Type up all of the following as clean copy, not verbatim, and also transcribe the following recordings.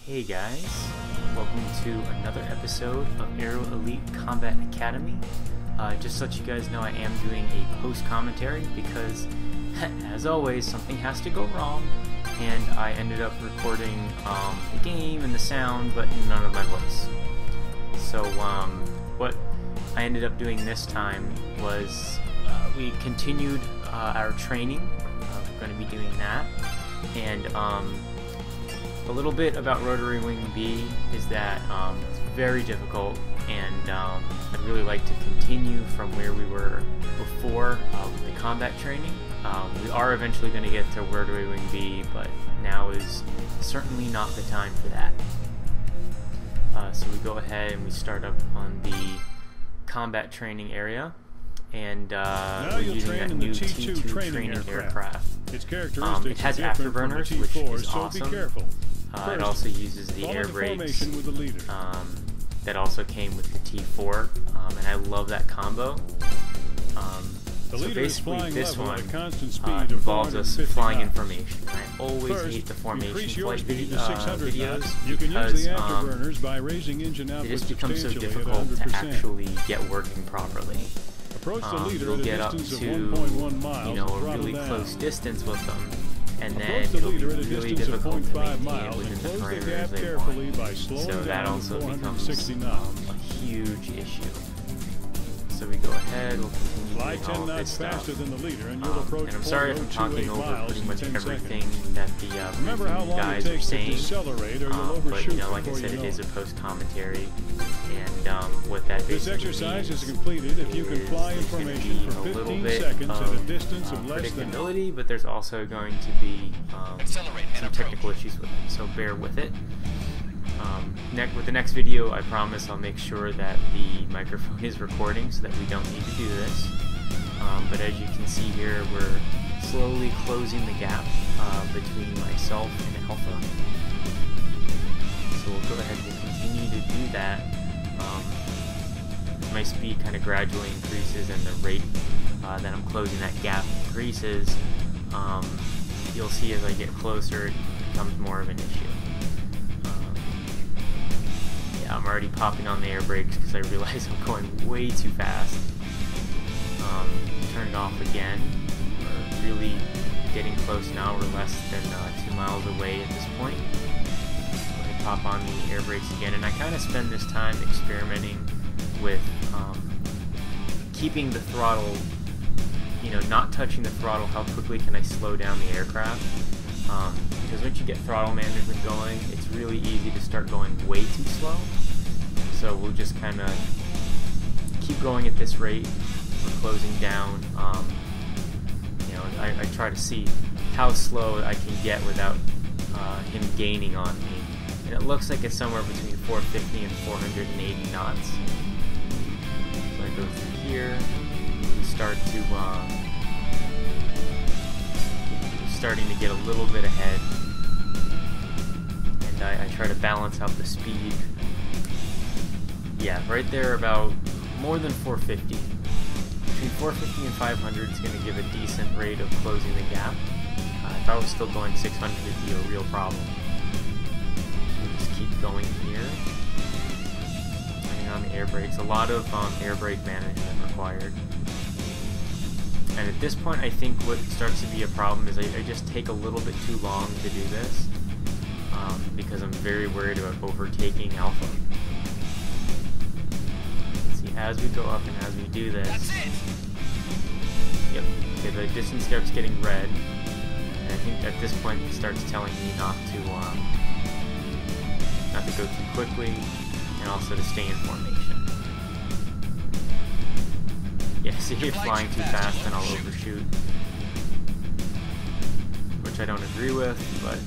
Hey guys, welcome to another episode of Aero Elite Combat Academy. Just to let you guys know, I am doing a post-commentary because, as always, something has to go wrong, and I ended up recording the game and the sound, but none of my voice. So what I ended up doing this time was we continued our training. We're going to be doing that, and a little bit about Rotary Wing B is that it's very difficult, and I'd really like to continue from where we were before with the combat training. We are eventually going to get to Rotary Wing B, but now is certainly not the time for that. So we go ahead and we start up on the combat training area, and we're using that new T2 training aircraft. Its characteristics it has afterburners, which is awesome. It also uses the air brakes that also came with the T4, and I love that combo. So basically this one involves us flying in formation. I always hate the formation flight videos because it just becomes so difficult to actually get working properly. You'll get up to, you know, a really close distance with them, and then it'll be really difficult to maintain it within the parameters they want. So that also becomes a huge issue. So we go ahead, we'll continue doing all of this stuff. And I'm sorry if I'm talking over pretty much everything that the guys are saying, but you know, like I said, it is a post-commentary, and what that basically means is there's going to be a little bit of predictability, but there's also going to be some technical issues with it, so bear with it. With the next video, I promise I'll make sure that the microphone is recording so that we don't need to do this. But as you can see here, we're slowly closing the gap between myself and Alpha. So we'll go ahead and continue to do that. My speed kind of gradually increases, and the rate that I'm closing that gap increases. You'll see as I get closer, it becomes more of an issue. I'm already popping on the air brakes because I realize I'm going way too fast. Turn it off again. We're really getting close now. We're less than 2 miles away at this point. I pop on the air brakes again, and I kind of spend this time experimenting with keeping the throttle, you know, not touching the throttle. How quickly can I slow down the aircraft? Because once you get throttle management going, it's really easy to start going way too slow. So we'll just kind of keep going at this rate. We're closing down. You know, I try to see how slow I can get without him gaining on me. And it looks like it's somewhere between 450 and 480 knots. So I go through here. We start to starting to get a little bit ahead, and I try to balance out the speed. Yeah, right there, about more than 450. Between 450 and 500 is going to give a decent rate of closing the gap. If I was still going 600, it'd be a real problem. We'll just keep going here. Turning on the air brakes. A lot of air brake management required. And at this point, I think what starts to be a problem is I just take a little bit too long to do this, because I'm very worried about overtaking Alpha. See, as we go up and as we do this, yep, okay, the distance starts getting red, and I think at this point it starts telling me not to go too quickly, and also to stay in formation. Yeah, see, if you're flying too fast, then I'll overshoot. Which I don't agree with, but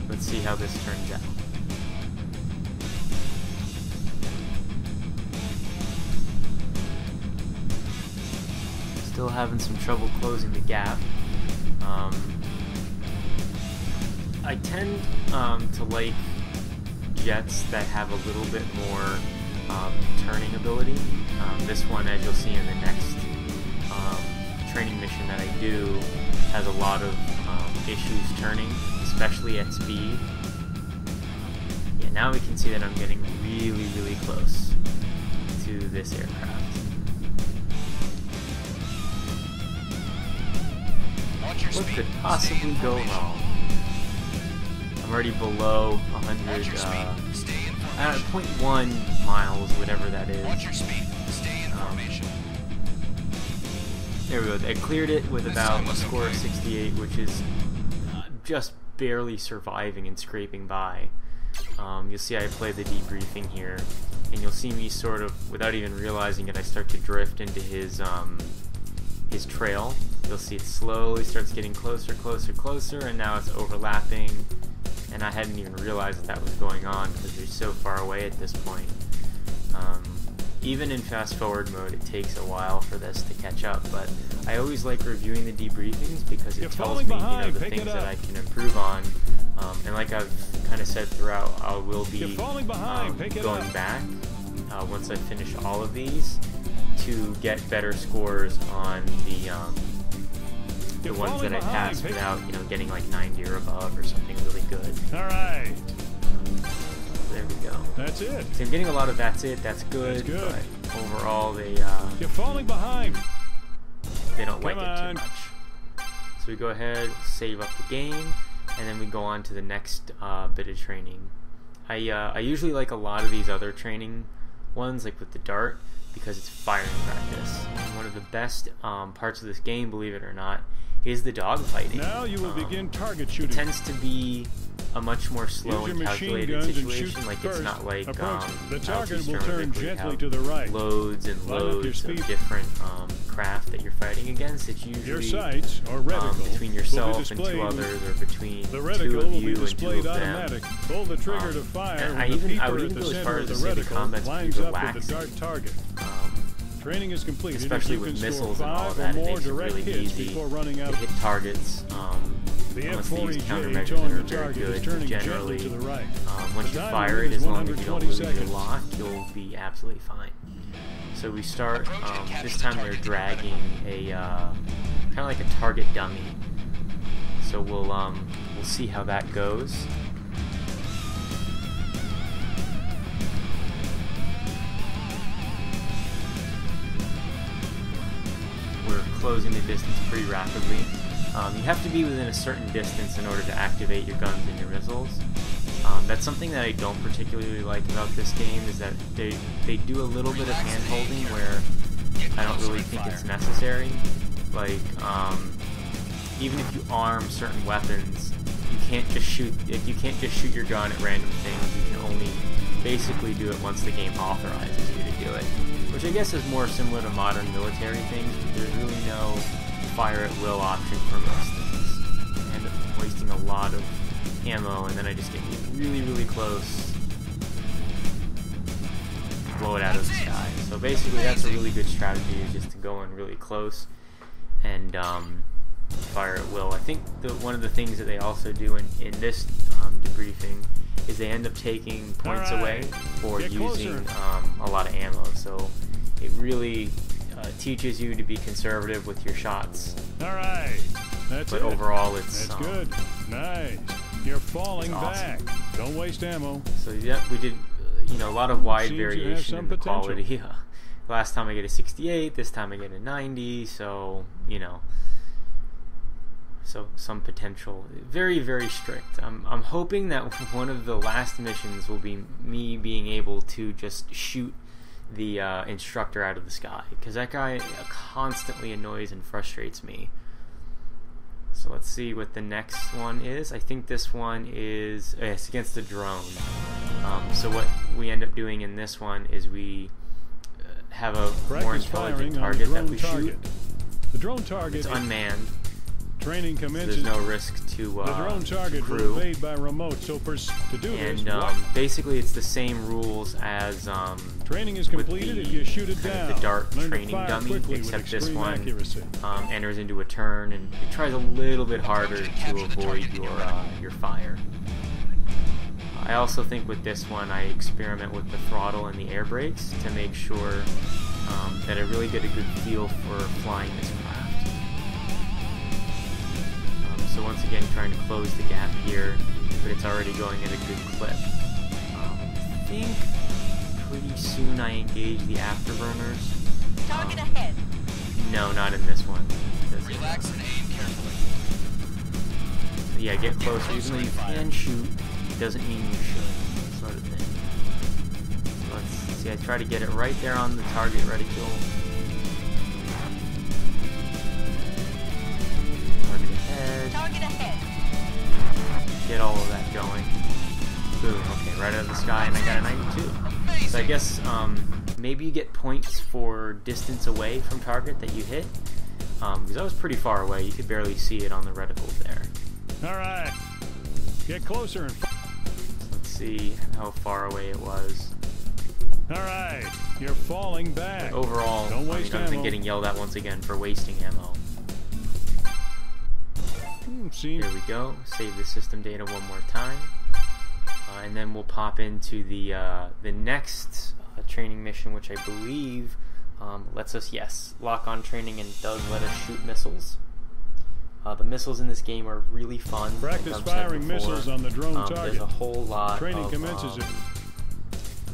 let's see how this turns out. Still having some trouble closing the gap. I tend to like jets that have a little bit more turning ability. This one, as you'll see in the next training mission that I do, has a lot of issues turning, especially at speed. now we can see that I'm getting really, really close to this aircraft. What could possibly go wrong? I'm already below 100, 0.1 miles, whatever that is. There we go. I cleared it with about a score of 68, which is just barely surviving and scraping by. You'll see I play the debriefing here, and you'll see me sort of, without even realizing it, I start to drift into his trail. You'll see it slowly starts getting closer, closer, closer, and now it's overlapping, and I hadn't even realized that was going on because they're so far away at this point. Even in fast forward mode, it takes a while for this to catch up, but I always like reviewing the debriefings because it tells me, the things that I can improve on. And like I've kind of said throughout, I will be going back once I finish all of these to get better scores on the ones that I passed without, getting like 90 or above or something really good. All right. There we go. That's it. So I'm getting a lot of that's good. But overall they you're falling behind. They don't like it too much. So we go ahead, save up the game, and then we go on to the next bit of training. I usually like a lot of these other training ones, like with the dart, because it's firing practice. And one of the best parts of this game, believe it or not, is the dogfighting. Now you will begin target shooting. It tends to be a much more slow and calculated situation. Like it's not like the target will turn gently to the right. Loads and loads of different craft that you're fighting against. It's usually your sights or reticle between yourself and two others, or between two of you and two of them. Pull the trigger to fire. I would even go as far as to say the combat's pretty relaxing. Training is complete. Especially with missiles and all of that, it makes it really easy to hit targets. Unless they use countermeasures that are very good, generally, once you fire it, as long as you don't lose your lock, you'll be absolutely fine. So we start, this time they're dragging a, kind of like a target dummy. So we'll see how that goes. We're closing the distance pretty rapidly. You have to be within a certain distance in order to activate your guns and your missiles. That's something that I don't particularly like about this game, is that they do a little bit of hand-holding where I don't really think it's necessary. Like, even if you arm certain weapons, you can't just shoot your gun at random things. You can only basically do it once the game authorizes you to do it, which I guess is more similar to modern military things, but there's really no fire at will option for most things. I end up wasting a lot of ammo, and then I just get really, really close, blow it out of the sky. So basically that's a really good strategy, is just to go in really close and fire at will. I think one of the things that they also do in this debriefing is they end up taking points away for using a lot of ammo. So it really teaches you to be conservative with your shots. Alright, that's but overall it's good. Nice. You're falling back. Don't waste ammo. So yeah, we did a lot of wide variation in the quality. Last time I get a 68, this time I get a 90, so so some potential. Very, very strict. I'm hoping that one of the last missions will be me being able to just shoot the instructor out of the sky, because that guy constantly annoys and frustrates me. So let's see what the next one is. I think this one is it's against the drone. So what we end up doing in this one is we have a more intelligent target that we shoot. The drone target is unmanned. Training commences. So there's no risk to the drone target crew. Will evade by remote. So to do and this, basically it's the same rules as training is completed if you shoot it down. The dart training dummy, except this one enters into a turn and it tries a little bit harder to avoid your fire. I also think with this one I experiment with the throttle and the air brakes to make sure that I really get a good feel for flying this craft. So once again, trying to close the gap here, but it's already going at a good clip. think pretty soon I engage the afterburners. Target ahead. No, not in this one. Relax and aim carefully. Yeah, get closer. Even though you can shoot, doesn't mean you should. Sort of thing. So let's see. I try to get it right there on the target reticule. Target ahead. Target ahead. Get all of that going. Boom. Okay, right out of the sky, and I got a 92. So I guess maybe you get points for distance away from target that you hit. Because I was pretty far away. You could barely see it on the reticles there. All right. Get closer and... Let's see how far away it was. All right. You're falling back. But overall, Don't waste other than ammo. getting yelled at once again for wasting ammo. Here we go. Save the system data one more time. And then we'll pop into the next training mission, which I believe lets us, yes, lock on training and does let us shoot missiles. The missiles in this game are really fun. Practice like I've said firing before. missiles on the drone target. There's a whole lot Training of commences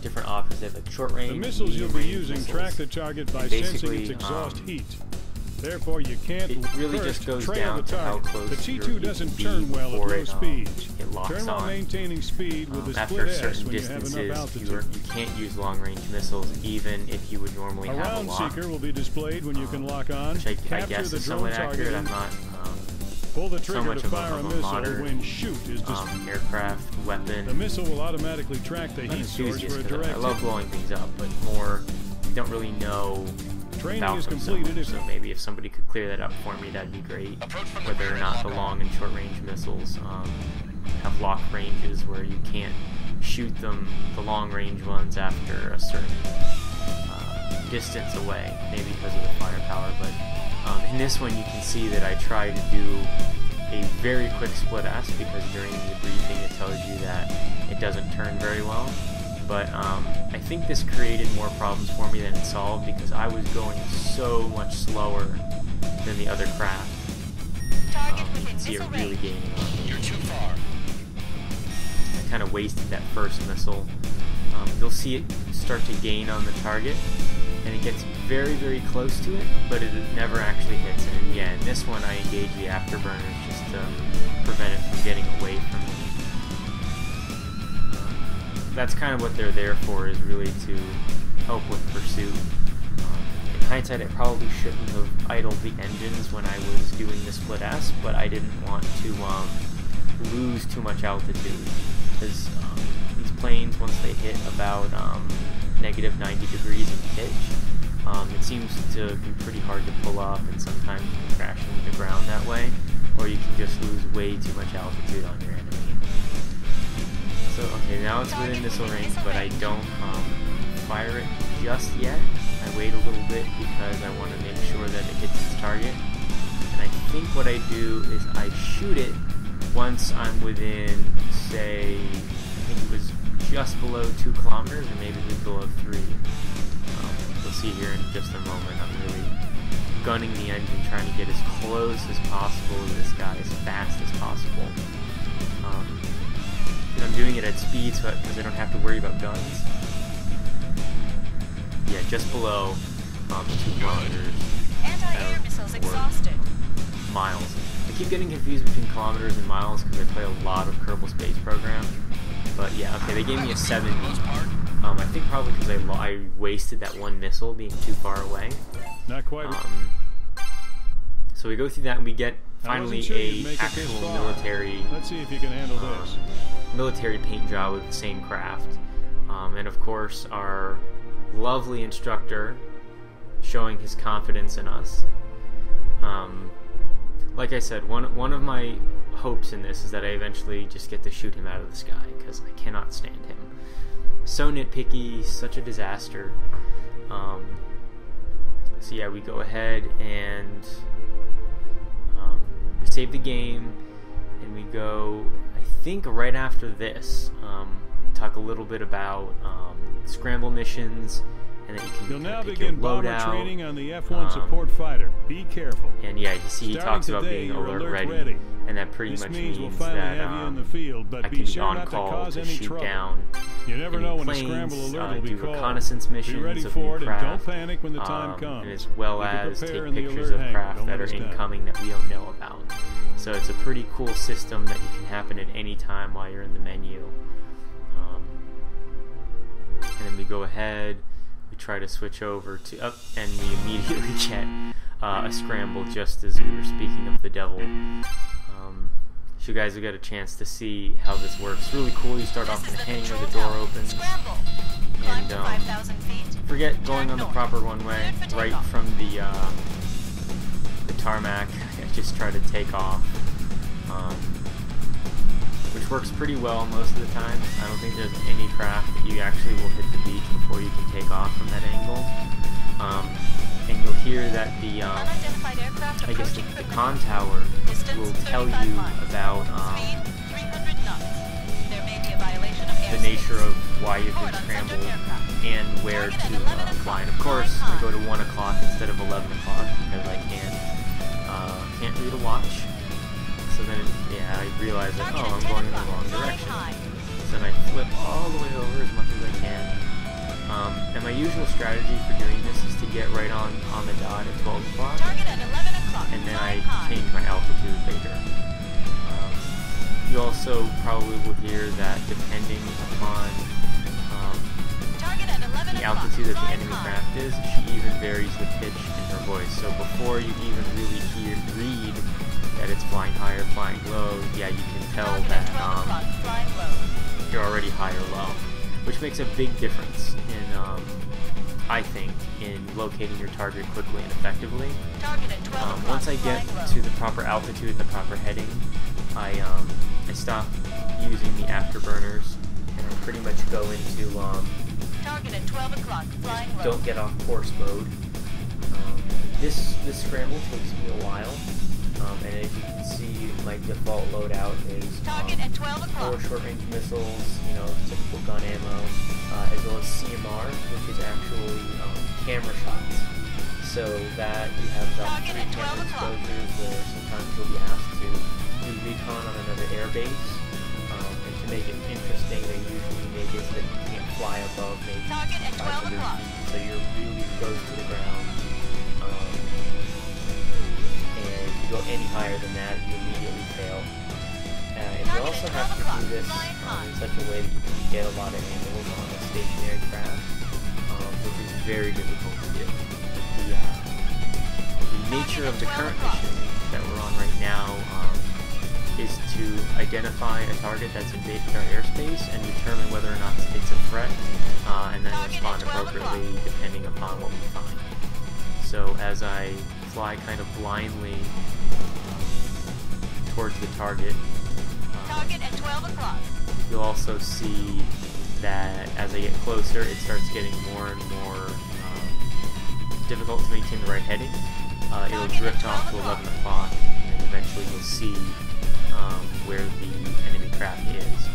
different options. They have like short range, The missiles you'll be using missiles. track the target by And sensing its basically, exhaust heat. Therefore, you can't it really first just goes trail down the to how target. close The you T2 doesn't can be turn well at before low it, speeds. it locks Turn while on. maintaining speed with a After split S certain when you have enough distances, altitude. you can't use long-range missiles, even if you would normally A have a round lock. seeker will be displayed when you can lock on. Which I Capture guess the is drone somewhat target. accurate. I'm not Pull the so trigger much to of fire a a missile modern when shoot is displayed. aircraft weapon. The missile will automatically track the heat source for a enthusiast, 'cause direct I love hit. blowing things up, but more don't really know Training about is them so completed much. if So maybe if somebody could clear that up for me, that'd be great. Whether or not the long and short range missiles have lock ranges where you can't shoot them, the long range ones, after a certain distance away, maybe because of the firepower. But in this one, you can see that I try to do a very quick split S, because during the briefing it tells you that it doesn't turn very well. But I think this created more problems for me than it solved, because I was going so much slower than the other craft. You can see it really gaining on me. You're too far. I kind of wasted that first missile. You'll see it start to gain on the target, and it gets very, very close to it, but it never actually hits. And yeah, in this one I engage the afterburners just to prevent it from getting away from me. That's kind of what they're there for, is really to help with pursuit. In hindsight, I probably shouldn't have idled the engines when I was doing the split S, but I didn't want to lose too much altitude, because these planes, once they hit about negative 90 degrees in pitch, it seems to be pretty hard to pull up, and sometimes you can crash into the ground that way, or you can just lose way too much altitude on your enemy. So, okay, now it's within missile range, but I don't fire it just yet. I wait a little bit because I want to make sure that it hits its target. And I think what I do is I shoot it once I'm within, say, I think it was just below 2 kilometers, or maybe it was below 3. You'll see here in just a moment, I'm really gunning the engine, trying to get as close as possible to this guy, as fast as possible. And I'm doing it at speed because I don't have to worry about guns. Yeah, just below 2 kilometers. Anti-air missiles exhausted. Miles. I keep getting confused between kilometers and miles because I play a lot of Kerbal Space Program. But yeah, okay, they gave me a 70. I think probably because I wasted that one missile being too far away. Not quite. So we go through that and we get finally a actual military. Let's see if you can handle this. Military paint job with the same craft, and of course our lovely instructor showing his confidence in us. Like I said, one of my hopes in this is that I eventually just get to shoot him out of the sky, because I cannot stand him. So nitpicky, such a disaster. So yeah, we go ahead and we save the game, and we go, I think right after this, talk a little bit about Scramble missions and then you can You'll now pick begin your bomber loadout. training on the F1 support fighter. Be careful. And yeah, you see he talks about today, being you're alert ready. ready, and that pretty This much means we'll means finally that have you in the field, but I be can be sure on not to call cause to any shoot trouble. down You never know enemy when a planes, scramble alert will be do called. reconnaissance missions Be ready of for new it and craft, don't panic when the time comes. and as well You can as prepare take in the pictures alert of hangar. craft Don't that let are us down. incoming that we don't know about. So it's a pretty cool system that you can happen at any time while you're in the menu. And then we go ahead, we try to switch over to up, and we immediately get a scramble just as we were speaking of the devil. So you guys have got a chance to see how this works. Really cool. You start off in the hangar, the door opens, and forget going on the proper runway right from the tarmac. I just try to take off, which works pretty well most of the time. I don't think there's any craft that you actually will hit the beach before you can take off from that angle. And you'll hear that the I guess the con tower will tell you about the nature of why you've been scrambled and where to fly. And of course, I go to 1 o'clock instead of 11 o'clock because I can't read a watch. So then, yeah, I realize that, oh, I'm going in the wrong direction. So then I flip all the way over as much as I can. And my usual strategy for doing this is to get right on the dot at 12 o'clock. And then I change my altitude later. You also probably will hear that depending upon the altitude that the enemy craft is, she even varies the pitch in her voice. So before you even really read that it's flying high or flying low, yeah, you can tell that you're already high or low, which makes a big difference in, I think, in locating your target quickly and effectively. Once I get to the proper altitude and the proper heading, I stop using the afterburners and I pretty much go into just don't get off course mode. This scramble takes me a while. And as you can see, my default loadout is 4 short-range missiles, typical gun ammo, as well as CMR, which is actually camera shots. So that you have about 3 camera exposures where sometimes you'll be asked to do recon on another air base. And to make it interesting, they usually make it so that you can't fly above maybe 500 feet, so you're really close to the ground. Go any higher than that, you immediately fail. And you also have to do this in such a way that you can get a lot of angles on a stationary craft, which is very difficult to do. The nature of the current mission that we're on right now is to identify a target that's invaded our airspace and determine whether or not it's a threat, and then respond appropriately depending upon what we find. So as I fly kind of blindly towards the target at 12 o'clock. You'll also see that as I get closer, it starts getting more and more difficult to maintain the right heading. It'll drift off to 11 o'clock, and eventually you'll see where the enemy craft is.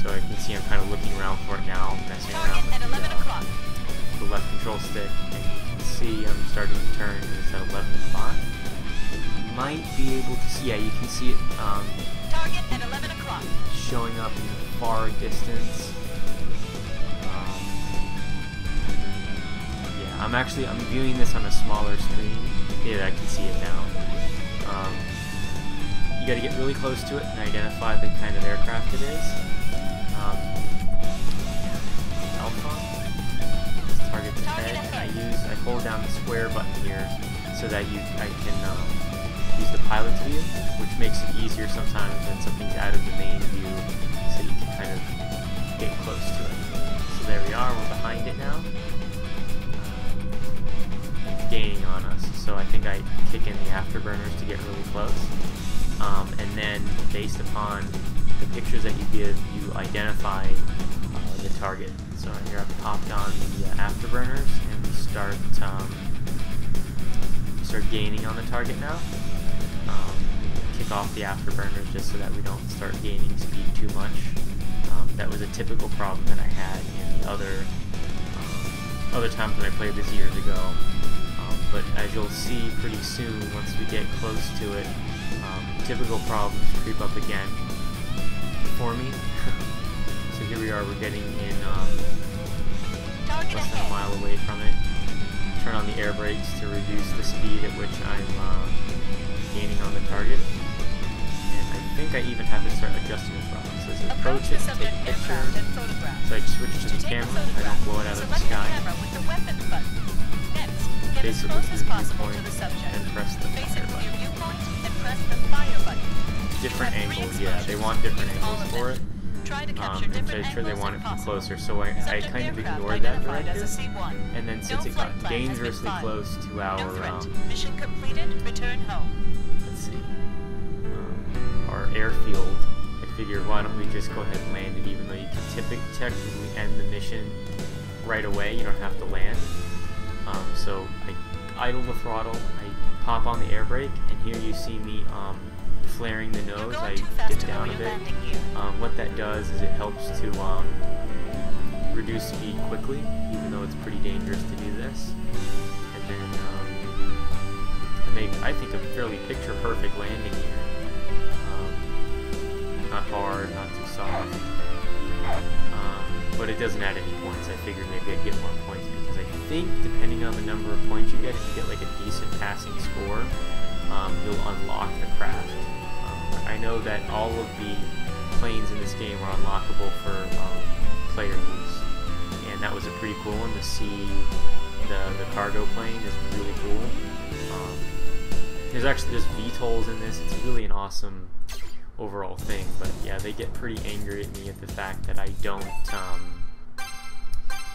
So I can see I'm kind of looking around for it now, messing around with the left control stick. See, I'm starting to turn and it's at 11 o'clock. You might be able to see, yeah, you can see it Target at 11 o'clock. Showing up in the far distance. Yeah, I'm viewing this on a smaller screen. Yeah, I can see it now. You gotta get really close to it and identify the kind of aircraft it is. Alpha. Target the head, and I hold down the square button here so that I can use the pilot's view, which makes it easier sometimes when something's out of the main view, so you can kind of get close to it. So there we are, we're behind it now. It's gaining on us, so I think I kick in the afterburners to get really close. And then, based upon the pictures that you give, you identify the target. So here I've popped on the afterburners and we start gaining on the target now. Kick off the afterburners just so that we don't start gaining speed too much. That was a typical problem that I had in the other other times when I played this years ago. But as you'll see pretty soon, once we get close to it, typical problems creep up again for me. So here we are, we're getting in less than a mile away from it. Turn on the air brakes to reduce the speed at which I'm gaining on the target. And I think I even have to start adjusting the throttle. So as I approach it, take a picture. So I switch to the camera, I don't blow it out of the sky. Basically to the viewpoint and press the fire button. Different angles, yeah, they want different angles for it. And so I'm sure they want it from closer, so I kind of ignored that directive. And then since it got dangerously close to our, mission completed, return home. let's see, our airfield, I figured why don't we just go ahead and land it, even though you can technically end the mission right away, you don't have to land. So I idle the throttle, I pop on the air brake, and here you see me flaring the nose. I dip down a bit. What that does is it helps to reduce speed quickly, even though it's pretty dangerous to do this. And then I make, I think, a fairly picture-perfect landing here. Not hard, not too soft. But it doesn't add any points. I figured maybe I'd get more points because I think depending on the number of points you get, if you get like a decent passing score, you'll unlock the craft. I know that all of the planes in this game are unlockable for player use, and that was a pretty cool one to see. The cargo plane is really cool. There's VTOLs in this. It's really an awesome overall thing, but yeah, they get pretty angry at me at the fact that I don't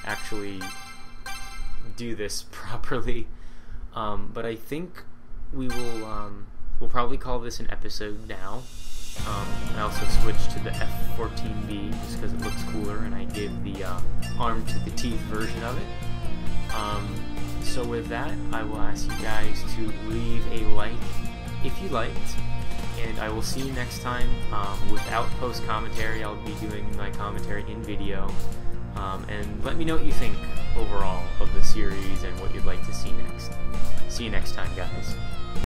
actually do this properly. But I think we will we'll probably call this an episode now. I also switched to the F-14B just because it looks cooler, and I did the arm to the teeth version of it. So with that, I will ask you guys to leave a like if you liked, and I will see you next time. Without post commentary, I'll be doing my commentary in video, and let me know what you think overall of the series and what you'd like to see next. See you next time, guys.